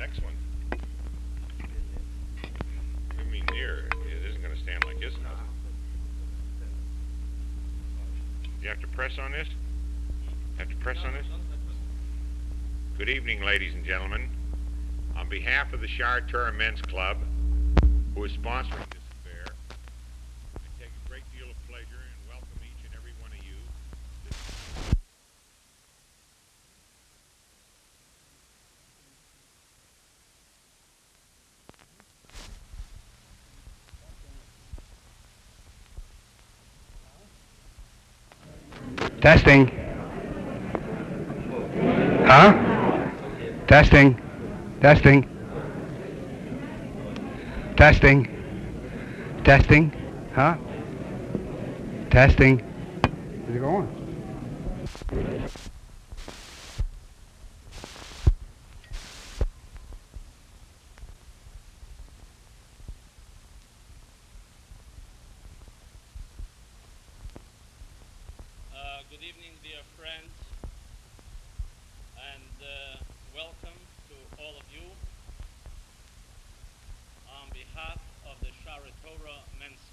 next one. I mean, near. It isn't going to stand like this. You have to press on this? Have to press on this? Good evening, ladies and gentlemen. On behalf of the Sharatora Men's Club, who is sponsoring this affair, I take a great deal of pleasure in welcome each and every one of you. Testing. Huh? Testing. Testing. Testing. Testing. Huh? Testing. How's it going? Good evening, dear friends, and welcome to all of you on behalf of the Sharatora Men's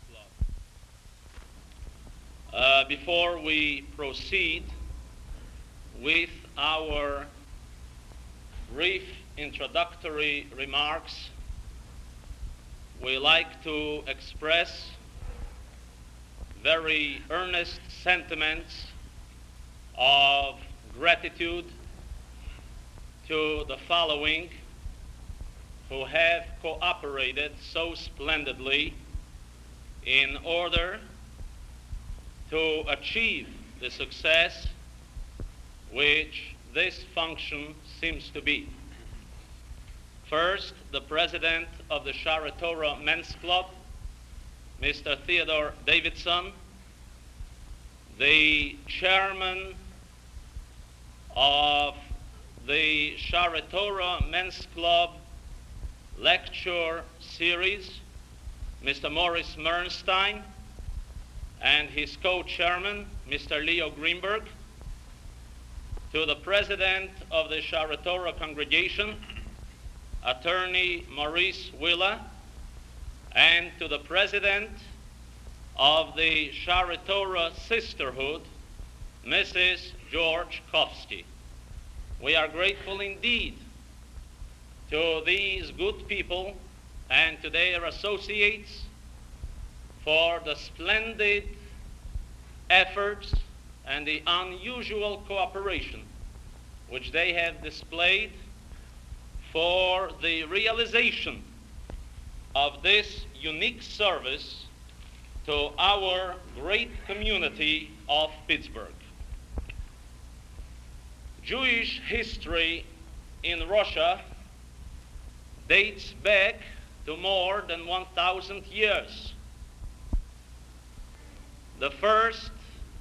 Club. Before we proceed with our brief introductory remarks, we like to express very earnest sentiments of gratitude to the following who have cooperated so splendidly in order to achieve the success which this function seems to be. First, the president of the Sharatora Men's Club, Mr. Theodore Davidson, the chairman of the Sharatora Men's Club lecture series, Mr. Morris Mernstein, and his co-chairman, Mr. Leo Greenberg, to the president of the Sharatora congregation, attorney Maurice Willa, and to the president of the Sharatora Sisterhood, Mrs. George Kofsky. We are grateful indeed to these good people and to their associates for the splendid efforts and the unusual cooperation which they have displayed for the realization of this unique service to our great community of Pittsburgh. Jewish history in Russia dates back to more than 1,000 years. The first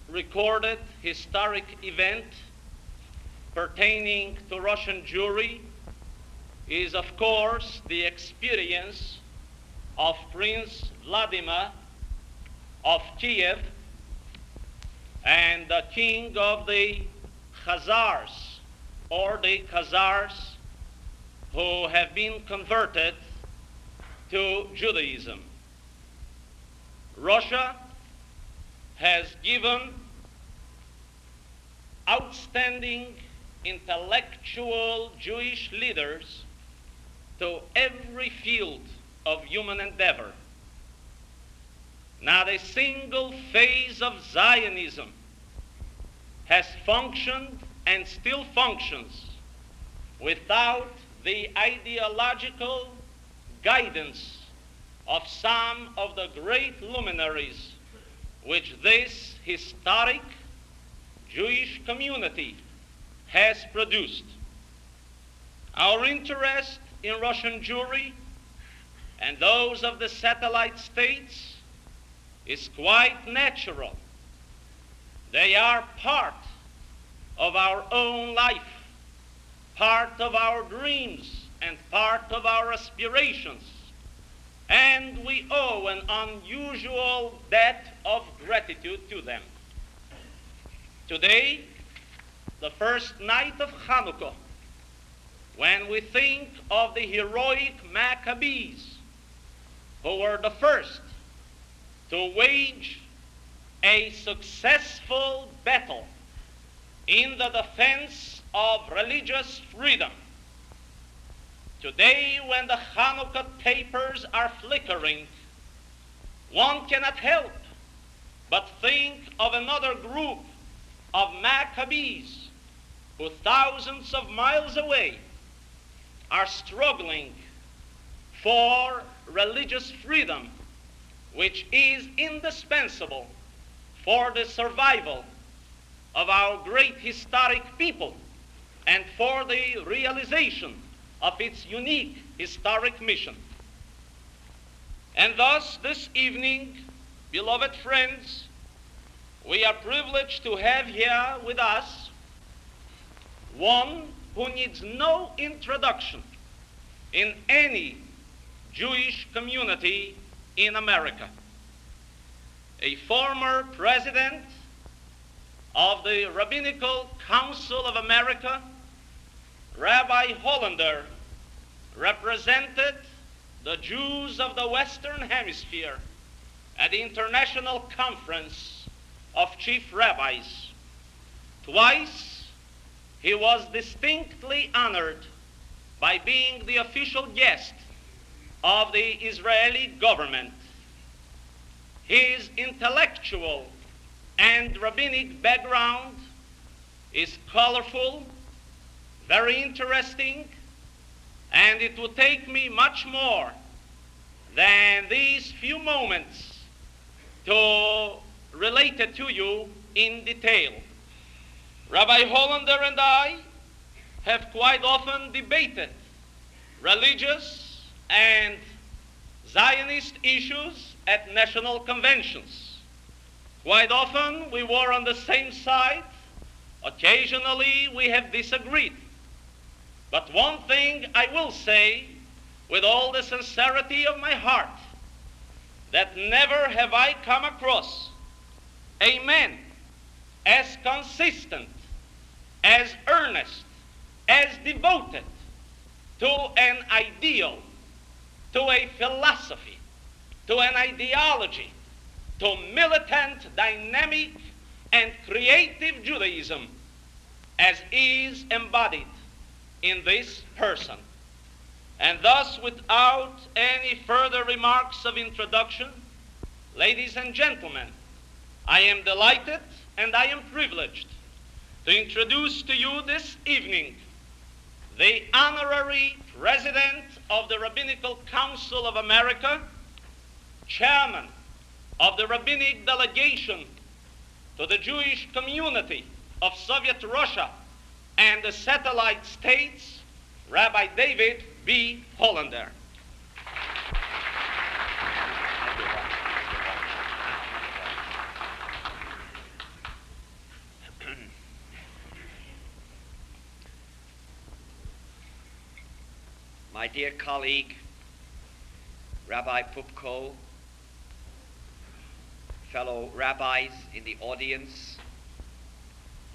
recorded historic event pertaining to Russian Jewry is, of course, the experience of Prince Vladimir of Kiev and the king of the Khazars, or the Khazars who have been converted to Judaism. Russia has given outstanding intellectual Jewish leaders to every field of human endeavor. Not a single phase of Zionism has functioned and still functions without the ideological guidance of some of the great luminaries which this historic Jewish community has produced. Our interest in Russian Jewry and those of the satellite states is quite natural. They are part of our own life, part of our dreams, and part of our aspirations. And we owe an unusual debt of gratitude to them. Today, the first night of Hanukkah, when we think of the heroic Maccabees, who were the first to wage a successful battle in the defense of religious freedom. Today, when the Hanukkah tapers are flickering, one cannot help but think of another group of Maccabees who thousands of miles away are struggling for religious freedom, which is indispensable for the survival of our great historic people and for the realization of its unique historic mission. And thus, this evening, beloved friends, we are privileged to have here with us one who needs no introduction in any Jewish community in America. A former president of the Rabbinical Council of America, Rabbi Hollander, represented the Jews of the Western Hemisphere at the International Conference of Chief Rabbis. Twice he was distinctly honored by being the official guest of the Israeli government. His intellectual and rabbinic background is colorful, very interesting, and it would take me much more than these few moments to relate it to you in detail. Rabbi Hollander and I have quite often debated religious and Zionist issues at national conventions. Quite often we were on the same side. Occasionally we have disagreed. But one thing I will say with all the sincerity of my heart, that never have I come across a man as consistent, as earnest, as devoted to an ideal, to a philosophy, to an ideology, to militant, dynamic, and creative Judaism as is embodied in this person. And thus, without any further remarks of introduction, ladies and gentlemen, I am delighted and I am privileged to introduce to you this evening the honorary president of the Rabbinical Council of America, chairman of the rabbinic delegation to the Jewish community of Soviet Russia and the satellite states, Rabbi David B. Hollander. My dear colleague, Rabbi Poupko, fellow rabbis in the audience,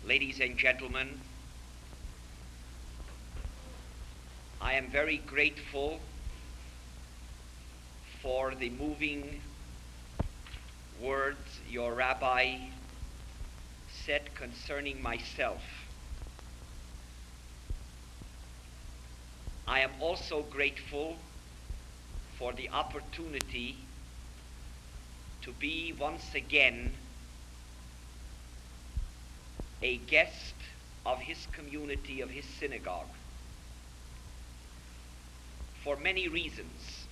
ladies and gentlemen, I am very grateful for the moving words your rabbi said concerning myself. I am also grateful for the opportunity to be once again a guest of his community, of his synagogue, for many reasons,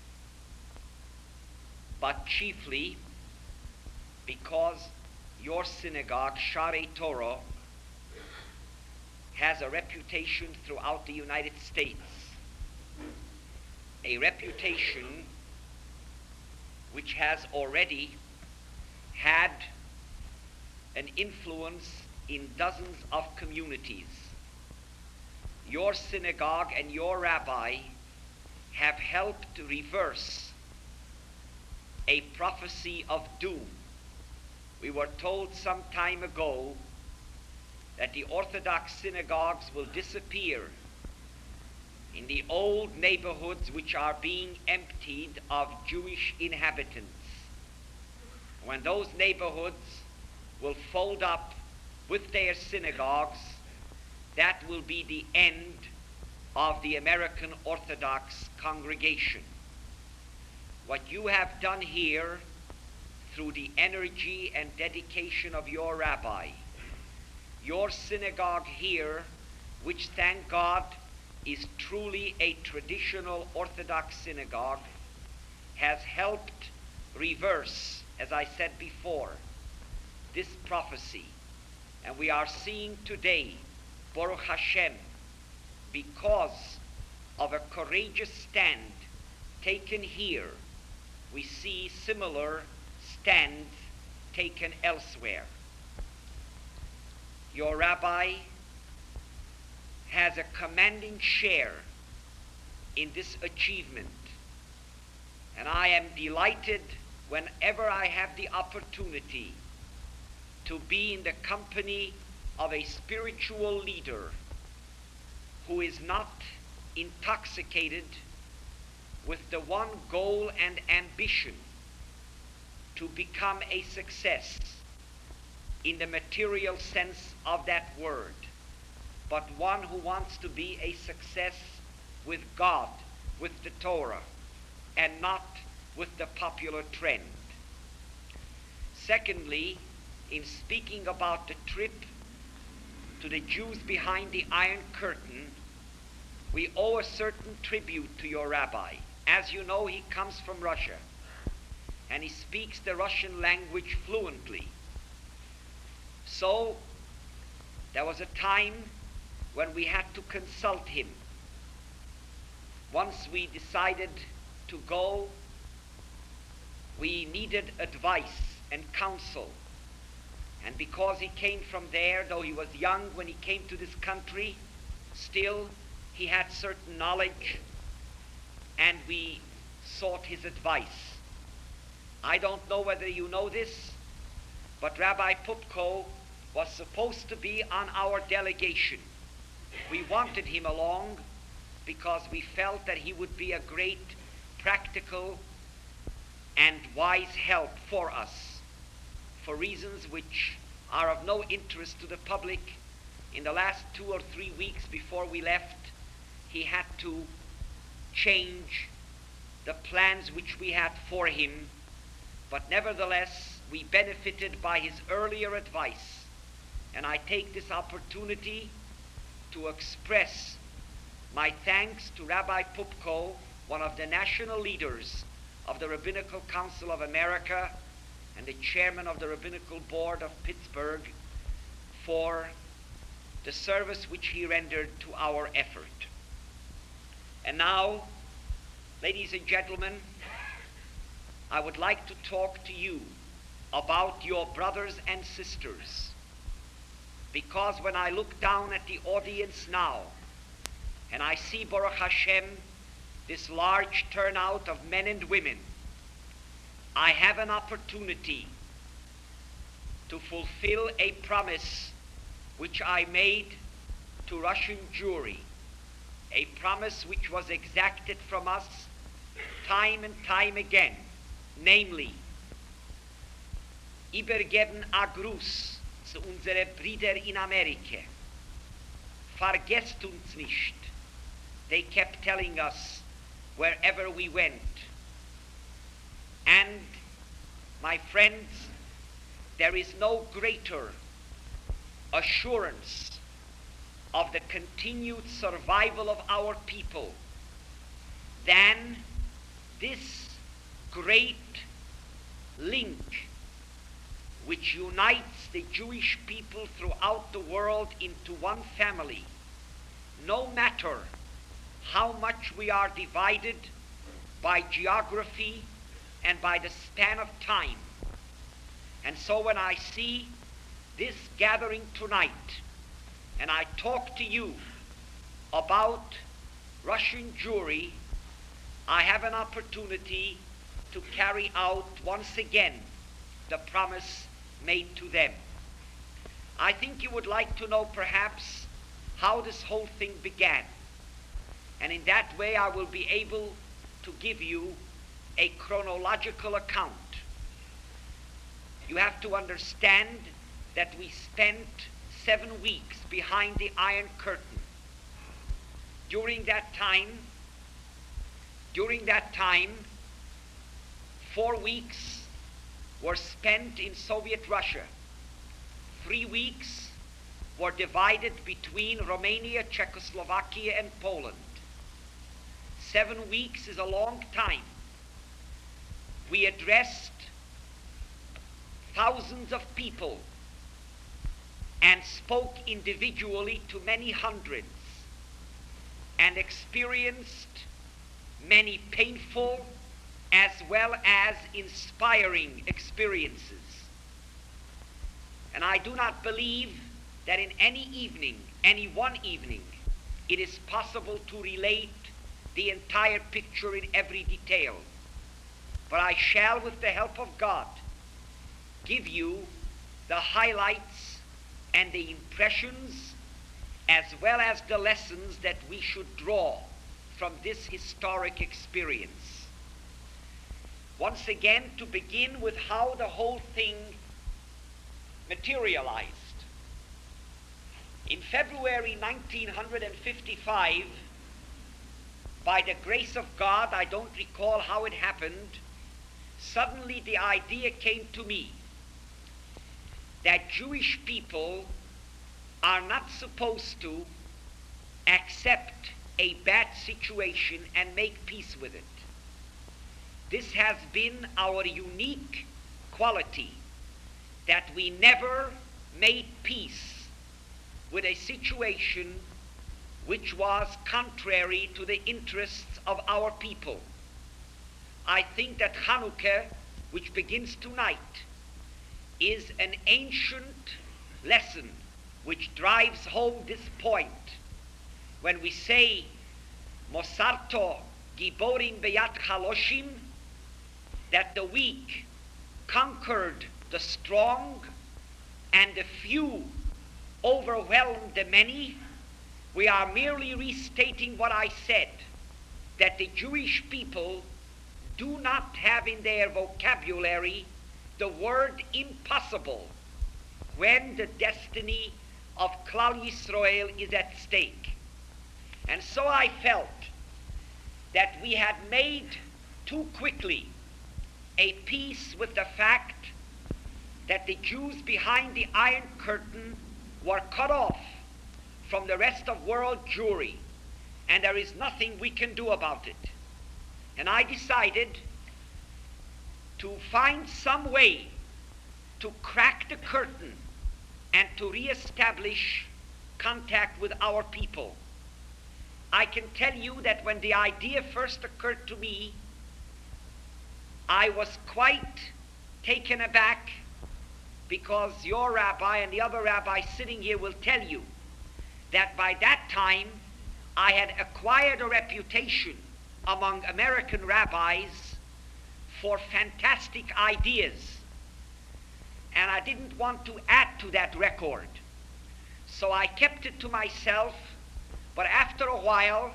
but chiefly because your synagogue, Sharei Torah, has a reputation throughout the United States, a reputation which has already had an influence in dozens of communities. Your synagogue and your rabbi have helped to reverse a prophecy of doom. We were told some time ago that the Orthodox synagogues will disappear in the old neighborhoods which are being emptied of Jewish inhabitants. When those neighborhoods will fold up with their synagogues, that will be the end of the American Orthodox congregation. What you have done here, through the energy and dedication of your rabbi, your synagogue here, which, thank God, is truly a traditional Orthodox synagogue, has helped reverse, as I said before, this prophecy. And we are seeing today, Baruch Hashem, because of a courageous stand taken here, we see similar stands taken elsewhere. Your rabbi has a commanding share in this achievement, and I am delighted whenever I have the opportunity to be in the company of a spiritual leader who is not intoxicated with the one goal and ambition to become a success in the material sense of that word, but one who wants to be a success with God, with the Torah, and not with the popular trend. Secondly, in speaking about the trip to the Jews behind the Iron Curtain, we owe a certain tribute to your rabbi. As you know, he comes from Russia, and he speaks the Russian language fluently. So there was a time when we had to consult him. Once we decided to go, we needed advice and counsel. And because he came from there, though he was young when he came to this country, still he had certain knowledge, and we sought his advice. I don't know whether you know this, but Rabbi Poupko was supposed to be on our delegation. We wanted him along because we felt that he would be a great practical and wise help for us, for reasons which are of no interest to the public. In the last 2 or 3 weeks before we left, he had to change the plans which we had for him, but nevertheless we benefited by his earlier advice. And I take this opportunity to express my thanks to Rabbi Poupko, one of the national leaders of the Rabbinical Council of America and the chairman of the Rabbinical Board of Pittsburgh, for the service which he rendered to our effort. And now, ladies and gentlemen, I would like to talk to you about your brothers and sisters, because when I look down at the audience now and I see, Baruch Hashem, this large turnout of men and women, I have an opportunity to fulfill a promise which I made to Russian Jewry, a promise which was exacted from us time and time again, namely, übergeben a Gruß zu unsere Brüder in Amerika. Vergesst uns nicht. They kept telling us wherever we went. And, my friends, there is no greater assurance of the continued survival of our people than this great link which unites the Jewish people throughout the world into one family, no matter how much we are divided by geography and by the span of time. And so when I see this gathering tonight, and I talk to you about Russian Jewry, I have an opportunity to carry out once again the promise made to them. I think you would like to know perhaps how this whole thing began. And in that way I will be able to give you a chronological account. You have to understand that we spent 7 weeks behind the Iron Curtain. During that time, 4 weeks were spent in Soviet Russia. 3 weeks were divided between Romania, Czechoslovakia, and Poland. 7 weeks is a long time. We addressed thousands of people and spoke individually to many hundreds and experienced many painful as well as inspiring experiences. And I do not believe that in any one evening, it is possible to relate the entire picture in every detail. But I shall, with the help of God, give you the highlights and the impressions as well as the lessons that we should draw from this historic experience. Once again, to begin with how the whole thing materialized. In February 1955, by the grace of God, I don't recall how it happened, suddenly the idea came to me that Jewish people are not supposed to accept a bad situation and make peace with it. This has been our unique quality, that we never made peace with a situation which was contrary to the interests of our people. I think that Hanukkah, which begins tonight, is an ancient lesson which drives home this point. When we say, Mosarto Giborim Beyat Chaloshim, that the weak conquered the strong and the few overwhelmed the many, we are merely restating what I said, that the Jewish people do not have in their vocabulary the word impossible when the destiny of Klal Yisrael is at stake. And so I felt that we had made too quickly a peace with the fact that the Jews behind the Iron Curtain were cut off from the rest of world Jewry, and there is nothing we can do about it. And I decided to find some way to crack the curtain and to reestablish contact with our people. I can tell you that when the idea first occurred to me, I was quite taken aback, because your rabbi and the other rabbi sitting here will tell you that by that time I had acquired a reputation among American rabbis for fantastic ideas, and I didn't want to add to that record. So I kept it to myself, but after a while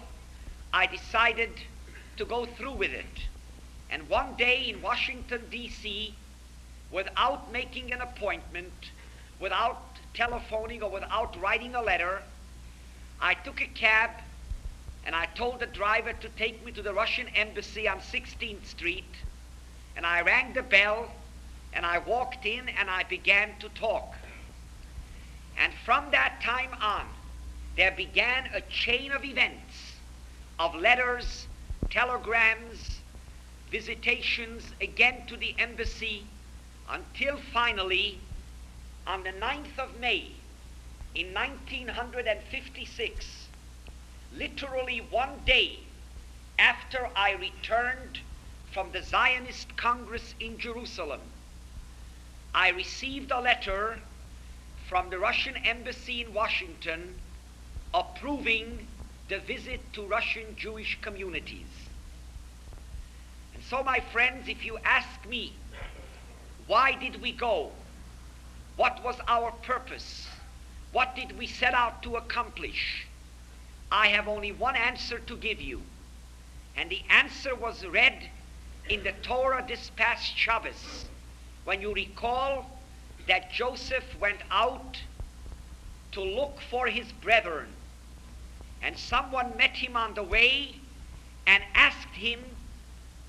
I decided to go through with it. And one day in Washington, D.C., without making an appointment, without telephoning or without writing a letter, I took a cab and I told the driver to take me to the Russian embassy on 16th Street, and I rang the bell and I walked in and I began to talk. And from that time on, there began a chain of events, of letters, telegrams, visitations again to the embassy, until finally, on the 9th of May, in 1956, literally one day after I returned from the Zionist Congress in Jerusalem, I received a letter from the Russian embassy in Washington approving the visit to Russian Jewish communities. And so, my friends, if you ask me, why did we go? What was our purpose? What did we set out to accomplish? I have only one answer to give you. And the answer was read in the Torah this past Shabbos, when you recall that Joseph went out to look for his brethren, and someone met him on the way and asked him,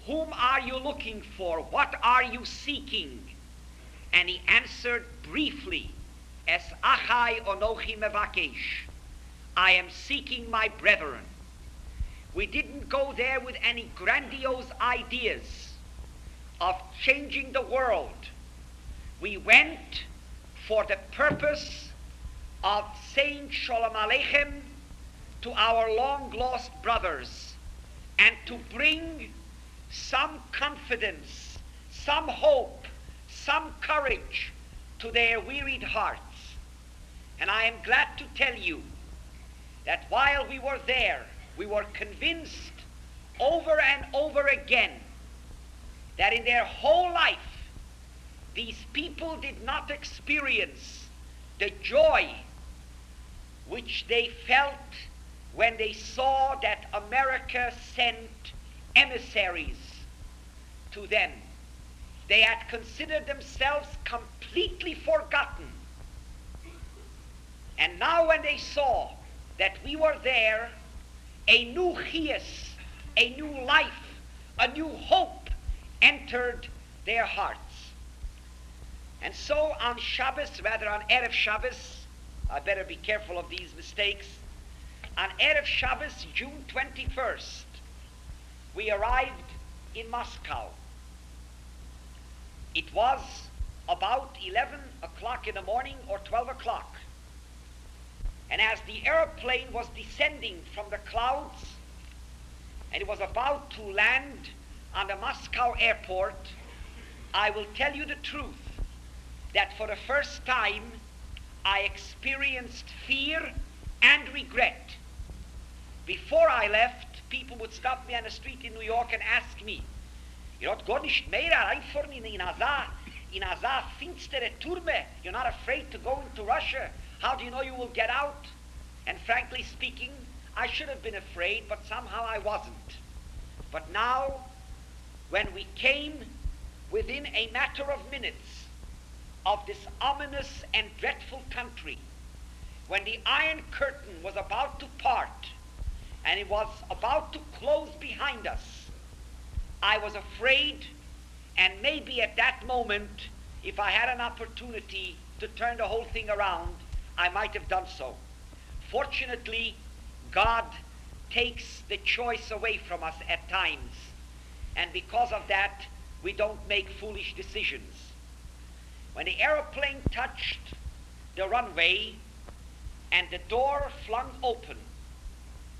"Whom are you looking for? What are you seeking?" And he answered briefly, "Es achai onochi mevakesh." I am seeking my brethren. We didn't go there with any grandiose ideas of changing the world. We went for the purpose of saying Shalom Aleichem to our long-lost brothers, and to bring some confidence, some hope, some courage to their wearied hearts. And I am glad to tell you that while we were there, we were convinced over and over again that in their whole life, these people did not experience the joy which they felt when they saw that America sent emissaries to them. They had considered themselves completely forgotten. And now when they saw that we were there, a new chias, a new life, a new hope entered their hearts. And so on Shabbos, rather on Erev Shabbos, I better be careful of these mistakes, on Erev Shabbos, June 21st, we arrived in Moscow. It was about 11 o'clock in the morning or 12 o'clock. And as the airplane was descending from the clouds and it was about to land on the Moscow airport, I will tell you the truth that for the first time I experienced fear and regret. Before I left, people would stop me on the street in New York and ask me, "You're not going in Aza finstere Turme. You're not afraid to go into Russia. How do you know you will get out?" And frankly speaking, I should have been afraid, but somehow I wasn't. But now, when we came within a matter of minutes of this ominous and dreadful country, when the Iron Curtain was about to part and it was about to close behind us, I was afraid, and maybe at that moment, if I had an opportunity to turn the whole thing around, I might have done so. Fortunately, God takes the choice away from us at times, and because of that, we don't make foolish decisions. When the aeroplane touched the runway and the door flung open,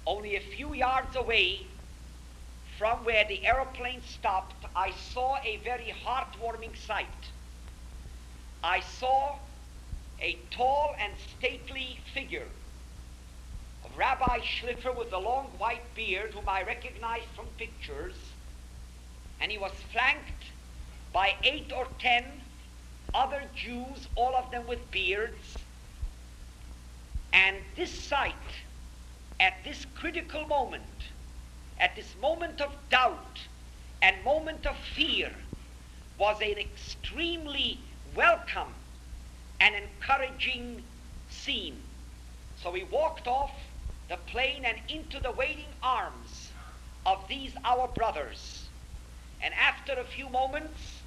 only a few yards away from where the aeroplane stopped, I saw a very heartwarming sight. I saw a tall and stately figure of Rabbi Schliffer with a long white beard, whom I recognized from pictures, and he was flanked by 8 or 10 other Jews, all of them with beards. And this sight, at this critical moment, at this moment of doubt and moment of fear, was an extremely welcome and encouraging scene. So we walked off the plane and into the waiting arms of these our brothers. And after a few moments,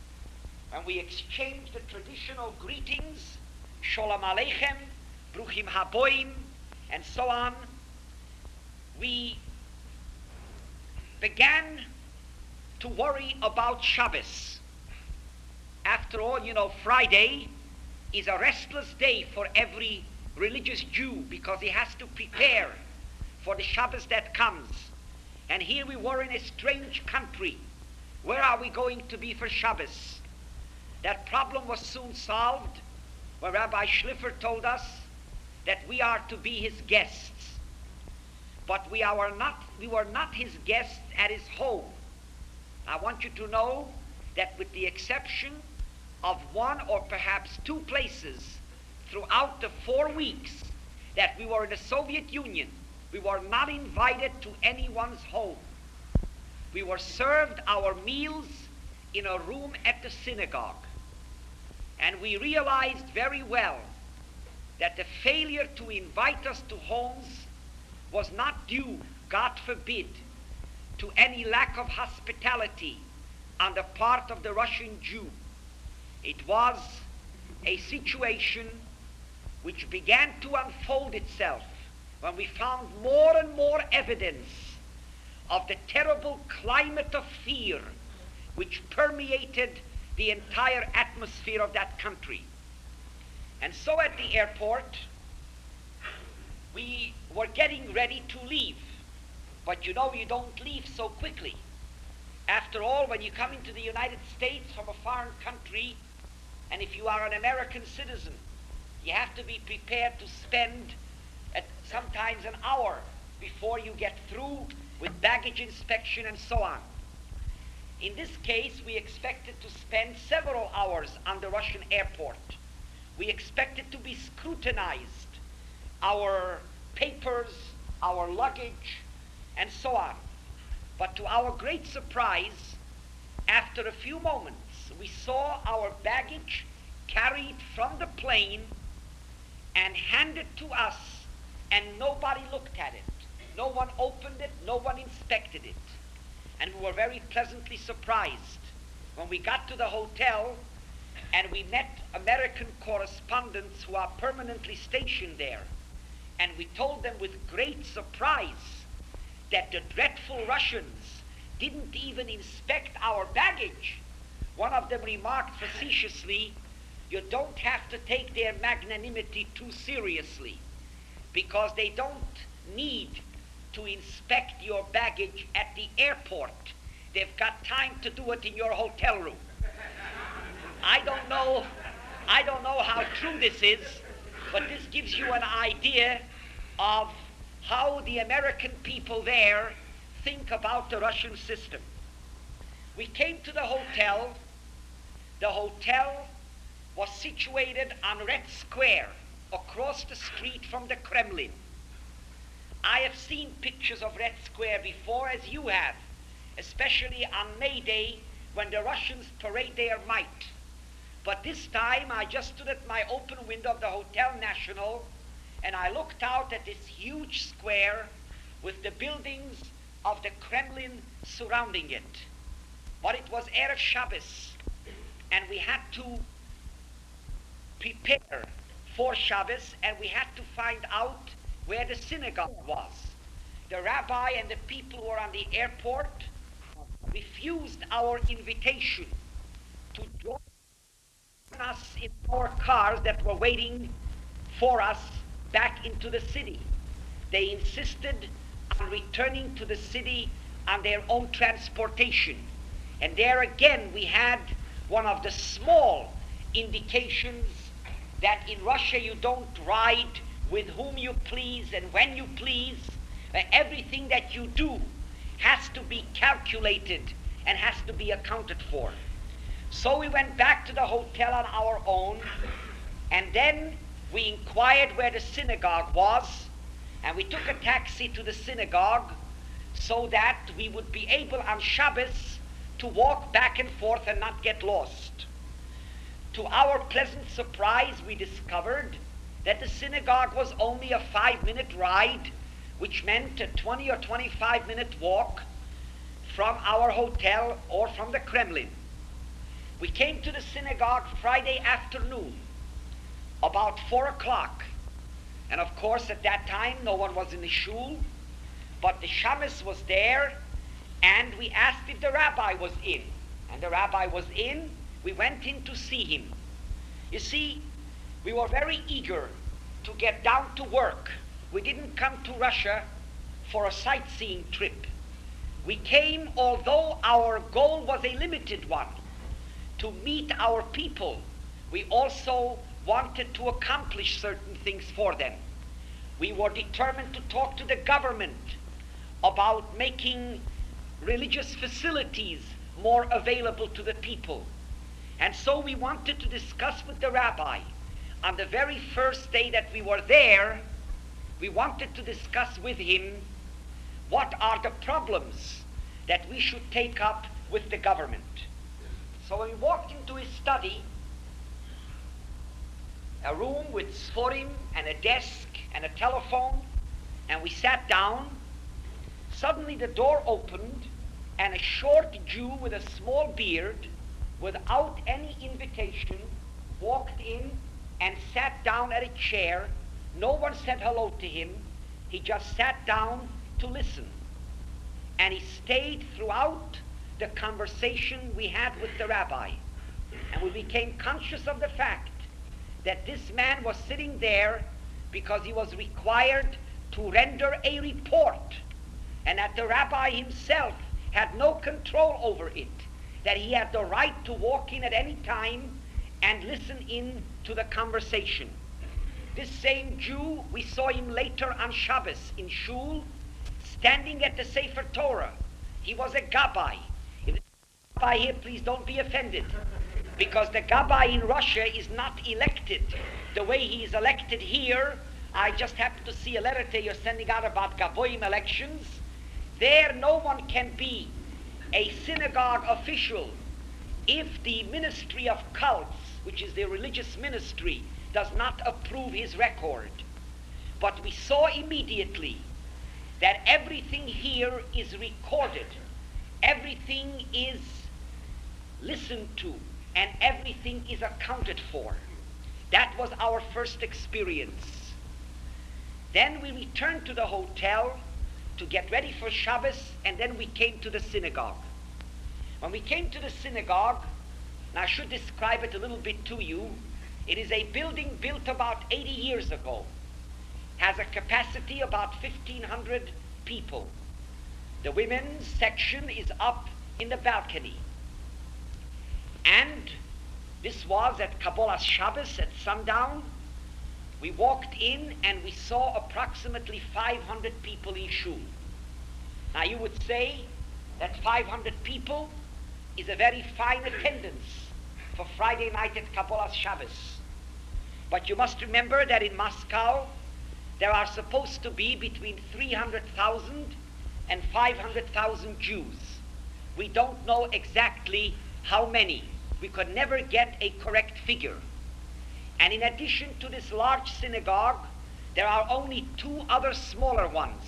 when we exchanged the traditional greetings, Shalom Aleichem, Bruchim Haboim, and so on, we began to worry about Shabbos. After all, you know, Friday is a restless day for every religious Jew because he has to prepare for the Shabbos that comes. And here we were in a strange country. Where are we going to be for Shabbos? That problem was soon solved when Rabbi Schliffer told us that we are to be his guests. But we were not his guests at his home. I want you to know that with the exception of 1 or perhaps 2 places throughout the 4 weeks that we were in the Soviet Union, We were not invited to anyone's home. We were served our meals in a room at the synagogue. And we realized very well that the failure to invite us to homes was not due, God forbid, to any lack of hospitality on the part of the Russian Jew. It was a situation which began to unfold itself when we found more and more evidence of the terrible climate of fear which permeated the entire atmosphere of that country. And so at the airport, we were getting ready to leave. But you know, you don't leave so quickly. After all, when you come into the United States from a foreign country, and if you are an American citizen, you have to be prepared to spend sometimes an hour before you get through with baggage inspection and so on. In this case, we expected to spend several hours on the Russian airport. We expected to be scrutinized, our papers, our luggage, and so on. But to our great surprise, after a few moments, we saw our baggage carried from the plane and handed to us, and nobody looked at it. No one opened it, no one inspected it. And we were very pleasantly surprised when we got to the hotel and we met American correspondents who are permanently stationed there. And we told them with great surprise that the dreadful Russians didn't even inspect our baggage. One of them remarked facetiously, "You don't have to take their magnanimity too seriously, because they don't need to inspect your baggage at the airport. They've got time to do it in your hotel room." I don't know how true this is, but this gives you an idea of how the American people there think about the Russian system. We came to the hotel. The hotel was situated on Red Square, across the street from the Kremlin. I have seen pictures of Red Square before, as you have, especially on May Day when the Russians parade their might. But this time I just stood at my open window of the Hotel National and I looked out at this huge square with the buildings of the Kremlin surrounding it. But it was Erev Shabbos, and we had to prepare for Shabbos, and we had to find out where the synagogue was. The rabbi and the people who were on the airport refused our invitation to join us in our cars that were waiting for us back into the city. They insisted on returning to the city on their own transportation. And there again we had one of the small indications that in Russia you don't ride with whom you please and when you please. Everything that you do has to be calculated and has to be accounted for. So we went back to the hotel on our own, and then we inquired where the synagogue was, and we took a taxi to the synagogue so that we would be able on Shabbos to walk back and forth and not get lost. To our pleasant surprise, we discovered that the synagogue was only a 5-minute ride, which meant a 20 or 25-minute walk from our hotel or from the Kremlin. We came to the synagogue Friday afternoon, about 4 o'clock. And of course, at that time, no one was in the shul, but the shamus was there, and we asked if the rabbi was in. And the rabbi was in. We went in to see him. You see, we were very eager to get down to work. We didn't come to Russia for a sightseeing trip. We came, although our goal was a limited one, to meet our people. We also wanted to accomplish certain things for them. We were determined to talk to the government about making religious facilities more available to the people. And so we wanted to discuss with the rabbi. On the very first day that we were there, we wanted to discuss with him what are the problems that we should take up with the government. So when we walked into his study, a room with sforim and a desk and a telephone, and we sat down, suddenly the door opened and a short Jew with a small beard, without any invitation, walked in and sat down at a chair. No one said hello to him. He just sat down to listen. And he stayed throughout the conversation we had with the rabbi. And we became conscious of the fact that this man was sitting there because he was required to render a report, and that the rabbi himself had no control over it, that he had the right to walk in at any time and listen in to the conversation. This same Jew, we saw him later on Shabbos in Shul, standing at the Sefer Torah. He was a Gabbai. If there's a Gabbai here, please don't be offended, because the Gabbai in Russia is not elected the way he is elected here. I just happened to see a letter that you're sending out about Gaboim elections. There no one can be a synagogue official if the Ministry of Cults, which is the religious ministry, does not approve his record. But we saw immediately that everything here is recorded, everything is listened to, and everything is accounted for. That was our first experience. Then we returned to the hotel to get ready for Shabbos, and then we came to the synagogue. When we came to the synagogue, and I should describe it a little bit to you, it is a building built about 80 years ago, has a capacity about 1,500 people. The women's section is up in the balcony. And this was at Kabbalas Shabbos at sundown. We walked in and we saw approximately 500 people in shul. Now you would say that 500 people is a very fine attendance for Friday night at Kabbalas Shabbos. But you must remember that in Moscow there are supposed to be between 300,000 and 500,000 Jews. We don't know exactly how many. We could never get a correct figure. And in addition to this large synagogue, there are only two other smaller ones.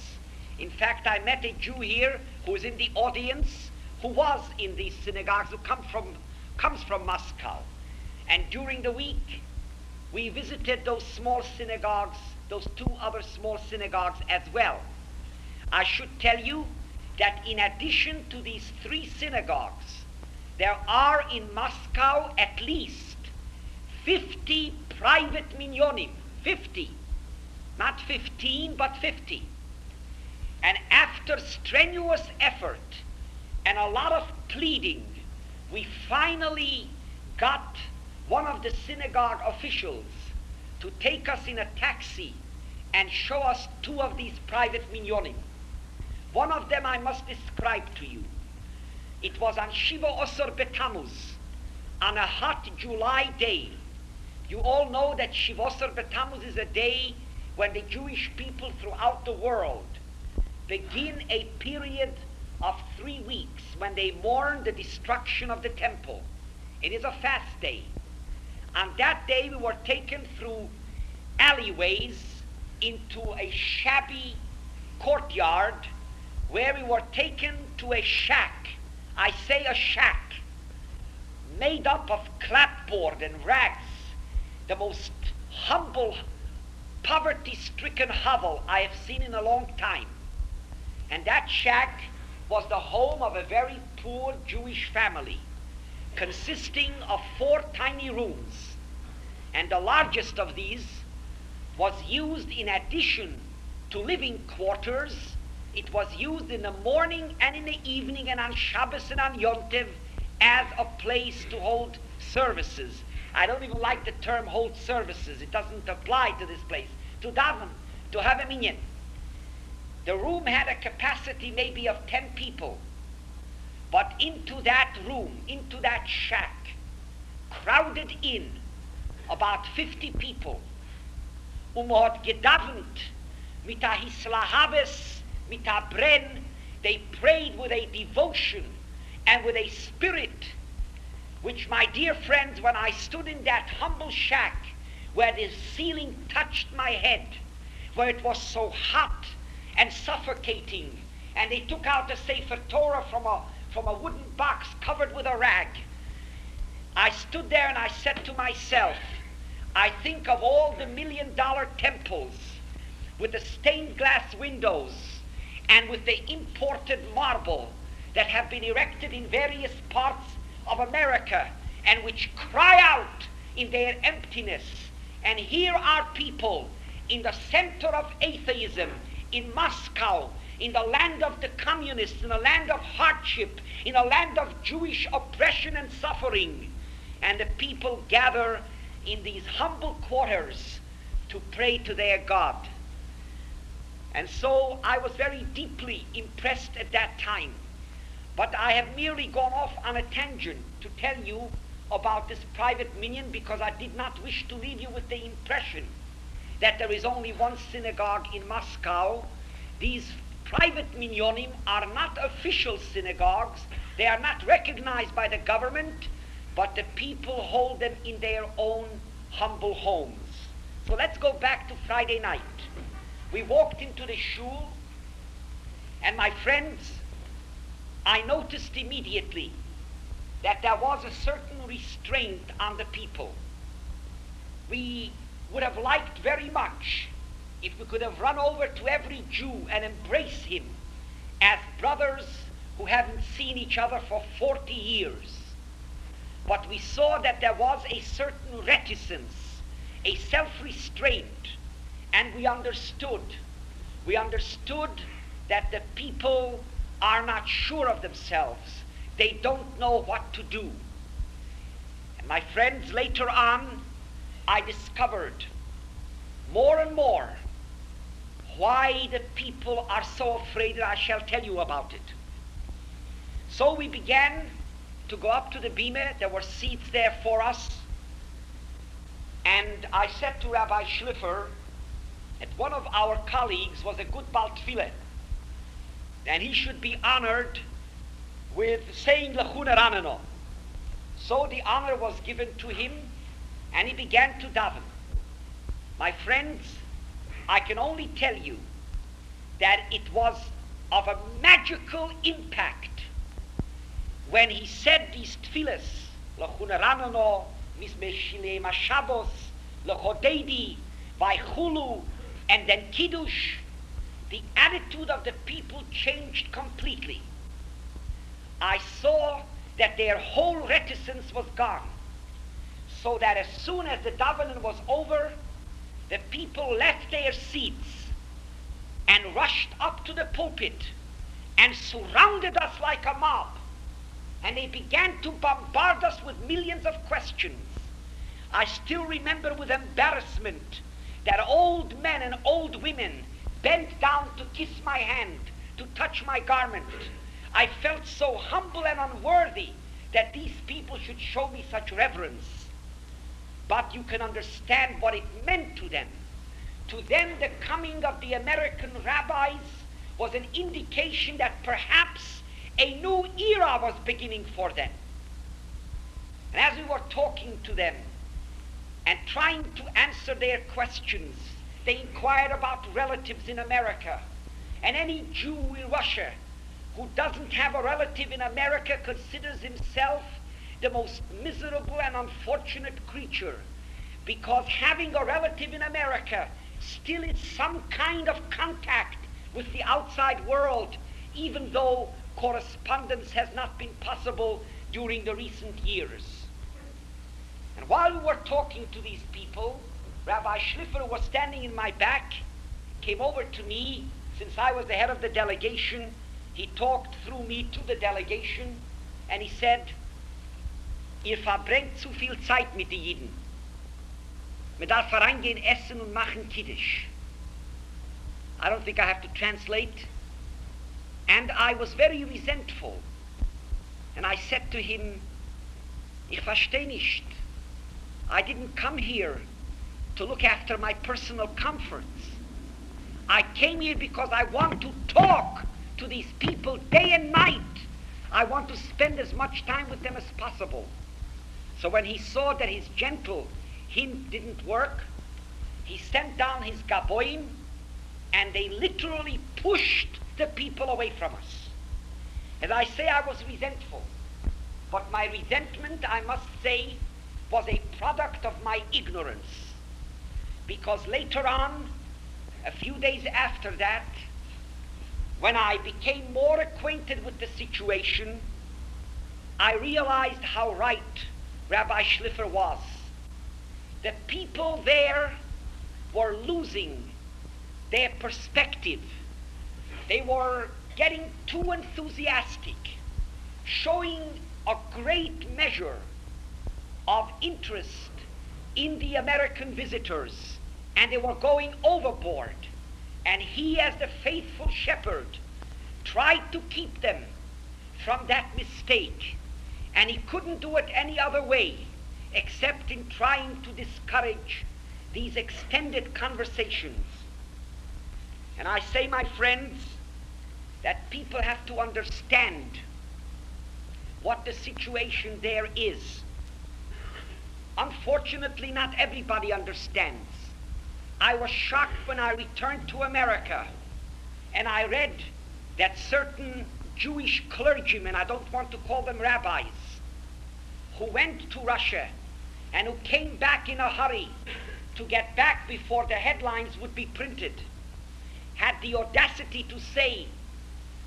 In fact, I met a Jew here who is in the audience, who was in these synagogues, who comes from Moscow. And during the week, we visited those small synagogues, those two other small synagogues as well. I should tell you that in addition to these three synagogues, there are in Moscow at least 50 private minyanim, 50, not 15, but 50. And after strenuous effort and a lot of pleading, we finally got one of the synagogue officials to take us in a taxi and show us two of these private minyanim. One of them I must describe to you. It was on Shiva Osor Betamuz, on a hot July day. You all know that Shiva Osor Betamuz is a day when the Jewish people throughout the world begin a period of 3 weeks when they mourn the destruction of the temple. It is a fast day. On that day we were taken through alleyways into a shabby courtyard where we were taken to a shack. I say a shack, made up of clapboard and rags, the most humble, poverty-stricken hovel I have seen in a long time. And that shack was the home of a very poor Jewish family, consisting of 4 tiny rooms. And the largest of these was used in addition to living quarters. It was used in the morning and in the evening and on Shabbos and on Yom Tov as a place to hold services. I don't even like the term hold services. It doesn't apply to this place. To daven, to have a minyan. The room had a capacity maybe of 10 people. But into that room, into that shack, crowded in about 50 people. Had gedavent mit a hislahabes, mit a bren. They prayed with a devotion and with a spirit, which, my dear friends, when I stood in that humble shack where the ceiling touched my head, where it was so hot and suffocating, and they took out the Sefer Torah from a wooden box covered with a rag, I stood there and I said to myself, I think of all the $1 million temples with the stained glass windows and with the imported marble that have been erected in various parts of America and which cry out in their emptiness. And here are people in the center of atheism, in Moscow, in the land of the communists, in a land of hardship, in a land of Jewish oppression and suffering. And the people gather in these humble quarters to pray to their God. And so I was very deeply impressed at that time. But I have merely gone off on a tangent to tell you about this private minyan because I did not wish to leave you with the impression that there is only one synagogue in Moscow. These private minyanim are not official synagogues. They are not recognized by the government, but the people hold them in their own humble homes. So let's go back to Friday night. We walked into the shul, and my friends, I noticed immediately that there was a certain restraint on the people. We would have liked very much if we could have run over to every Jew and embraced him as brothers who haven't seen each other for 40 years. But we saw that there was a certain reticence, a self-restraint, and we understood that the people are not sure of themselves. They don't know what to do. And my friends, later on, I discovered more and more why the people are so afraid, and I shall tell you about it. So we began to go up to the bima. There were seats there for us. And I said to Rabbi Schlifer that one of our colleagues was a good Bal Tfilah, and he should be honored with saying L'chuna Ranano. So the honor was given to him, and he began to daven. My friends, I can only tell you that it was of a magical impact when he said these tefillas, L'chuna Ranano, Mizmeshile Mashabos, L'chodeidi, Vaychulu, and then Kiddush. The attitude of the people changed completely. I saw that their whole reticence was gone, so that as soon as the davening was over, the people left their seats and rushed up to the pulpit and surrounded us like a mob, and they began to bombard us with millions of questions. I still remember with embarrassment that old men and old women bent down to kiss my hand, to touch my garment. I felt so humble and unworthy that these people should show me such reverence. But you can understand what it meant to them. To them, the coming of the American rabbis was an indication that perhaps a new era was beginning for them. And as we were talking to them and trying to answer their questions, they inquired about relatives in America. And any Jew in Russia who doesn't have a relative in America considers himself the most miserable and unfortunate creature, because having a relative in America still is some kind of contact with the outside world, even though correspondence has not been possible during the recent years. And while we were talking to these people, Rabbi Schlifer, who was standing in my back, came over to me. Since I was the head of the delegation, he talked through me to the delegation, and he said, "Ihr verbringt zu viel Zeit mit den Jiden. Man darf reingehen, essen und machen Kiddush." I don't think I have to translate. And I was very resentful. And I said to him, "Ich verstehe nicht. I didn't come here to look after my personal comforts. I came here because I want to talk to these people day and night. I want to spend as much time with them as possible. So when he saw that his gentle hint didn't work, he sent down his gaboim, and they literally pushed the people away from us. As I say, I was resentful. But my resentment, I must say, was a product of my ignorance. Because later on, a few days after that, when I became more acquainted with the situation, I realized how right Rabbi Schlifer was. The people there were losing their perspective. They were getting too enthusiastic, showing a great measure of interest in the American visitors, and they were going overboard. And he, as the faithful shepherd, tried to keep them from that mistake. And he couldn't do it any other way except in trying to discourage these extended conversations. And I say, my friends, that people have to understand what the situation there is. Unfortunately, not everybody understands. I was shocked when I returned to America and I read that certain Jewish clergymen, I don't want to call them rabbis, who went to Russia and who came back in a hurry to get back before the headlines would be printed, had the audacity to say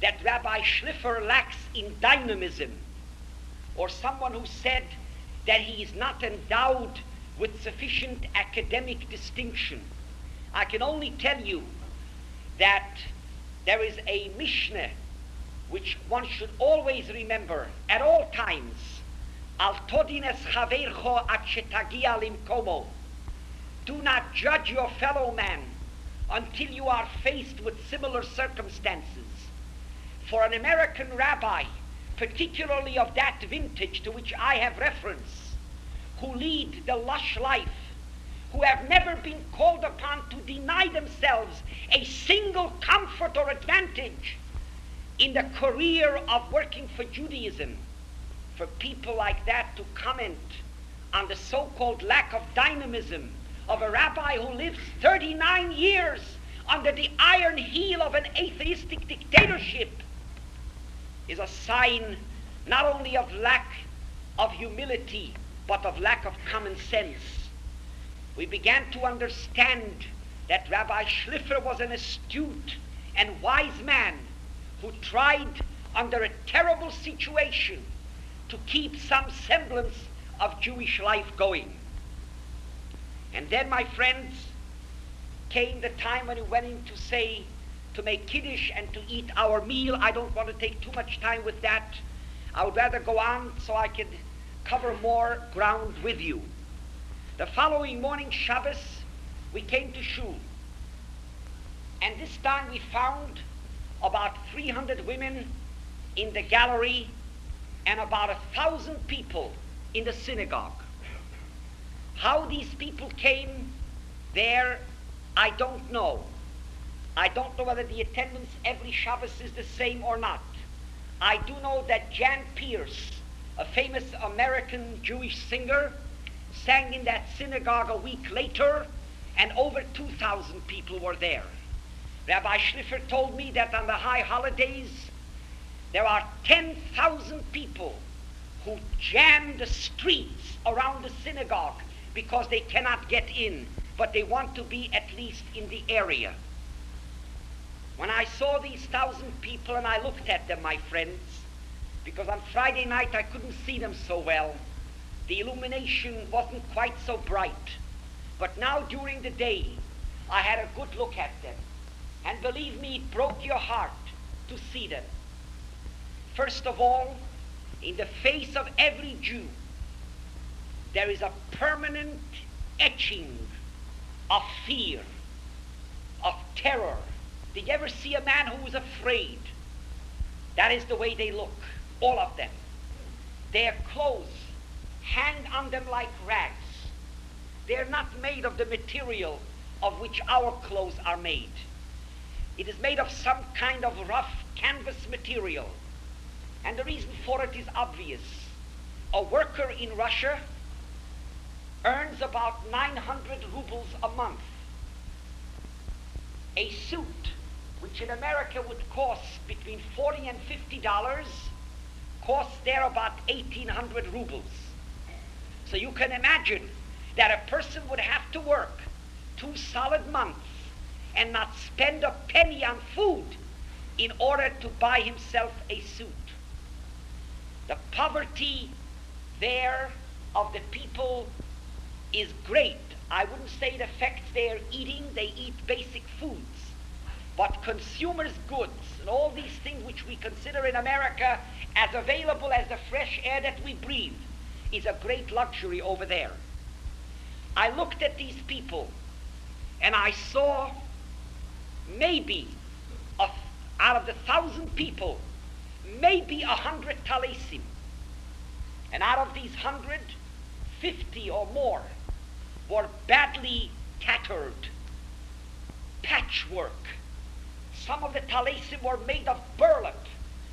that Rabbi Schlifer lacks in dynamism, or someone who said that he is not endowed with sufficient academic distinction. I can only tell you that there is a Mishnah which one should always remember at all times. Al todines chavercho at shetagia limkomo. Do not judge your fellow man until you are faced with similar circumstances. For an American rabbi, particularly of that vintage to which I have reference, who lead the lush life, who have never been called upon to deny themselves a single comfort or advantage in the career of working for Judaism, for people like that to comment on the so-called lack of dynamism of a rabbi who lives 39 years under the iron heel of an atheistic dictatorship is a sign not only of lack of humility, but of lack of common sense. We began to understand that Rabbi Schlifer was an astute and wise man who tried under a terrible situation to keep some semblance of Jewish life going. And then, my friends, came the time when we went in to make Kiddush and to eat our meal. I don't want to take too much time with that. I would rather go on so I could cover more ground with you. The following morning, Shabbos, we came to Shul. And this time we found about 300 women in the gallery and about 1,000 people in the synagogue. How these people came there, I don't know. I don't know whether the attendance every Shabbos is the same or not. I do know that Jan Pierce, a famous American Jewish singer, sang in that synagogue a week later, and over 2,000 people were there. Rabbi Schlifer told me that on the high holidays, there are 10,000 people who jam the streets around the synagogue because they cannot get in, but they want to be at least in the area. When I saw these 1,000 people and I looked at them, my friends, because on Friday night I couldn't see them so well, the illumination wasn't quite so bright. But now during the day, I had a good look at them. And believe me, it broke your heart to see them. First of all, in the face of every Jew, there is a permanent etching of fear, of terror. Did you ever see a man who was afraid? That is the way they look, all of them. Their clothes hang on them like rags. They're not made of the material of which our clothes are made. It is made of some kind of rough canvas material. And the reason for it is obvious. A worker in Russia earns about 900 rubles a month. A suit, which in America would cost between $40 and $50, costs there about 1,800 rubles. So you can imagine that a person would have to work 2 solid months and not spend a penny on food in order to buy himself a suit. The poverty there of the people is great. I wouldn't say it affects their eating. They eat basic foods. But consumers' goods and all these things which we consider in America as available as the fresh air that we breathe is a great luxury over there. I looked at these people and I saw maybe out of the 1,000 people, maybe 100 talesim. And out of these 100, 50 or more were badly tattered, patchwork. Some of the talesim were made of burlap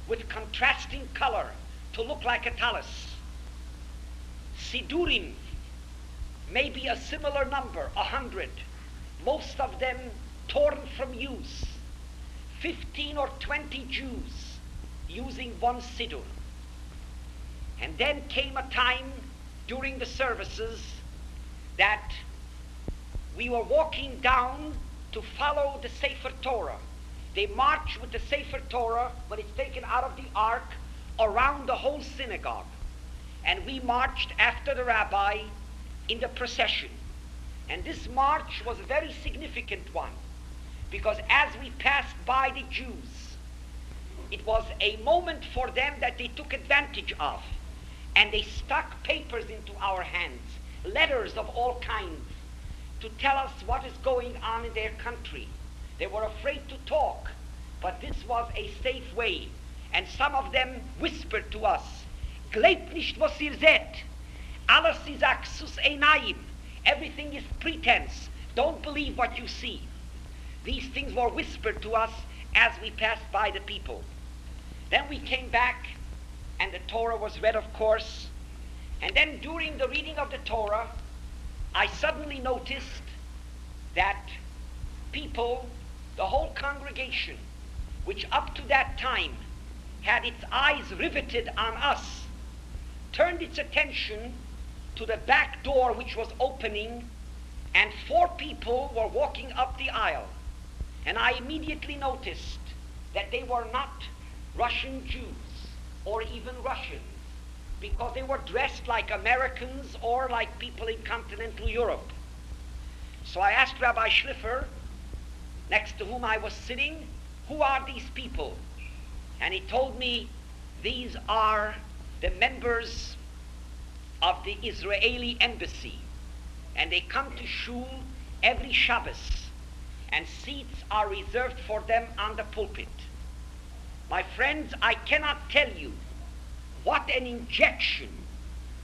with contrasting color to look like a talus. Sidurim, maybe a similar number, 100. Most of them torn from use. 15 or 20 Jews using one siddur. And then came a time during the services that we were walking down to follow the Sefer Torah. They march with the Sefer Torah when it's taken out of the ark around the whole synagogue. And we marched after the rabbi in the procession. And this march was a very significant one, because as we passed by the Jews, it was a moment for them that they took advantage of. And they stuck papers into our hands, letters of all kinds, to tell us what is going on in their country. They were afraid to talk, but this was a safe way. And some of them whispered to us, "Glaubt nicht, was ihr seht. Alles ist Axus Einayim. Everything is pretense. Don't believe what you see." These things were whispered to us as we passed by the people. Then we came back, and the Torah was read, of course. And then during the reading of the Torah, I suddenly noticed that people, the whole congregation, which up to that time had its eyes riveted on us, turned its attention to the back door which was opening, and 4 people were walking up the aisle. And I immediately noticed that they were not Russian Jews or even Russians, because they were dressed like Americans or like people in continental Europe. So I asked Rabbi Schliffer, next to whom I was sitting, who are these people? And he told me, these are the members of the Israeli embassy, and they come to shul every Shabbos, and seats are reserved for them on the pulpit. My friends, I cannot tell you what an injection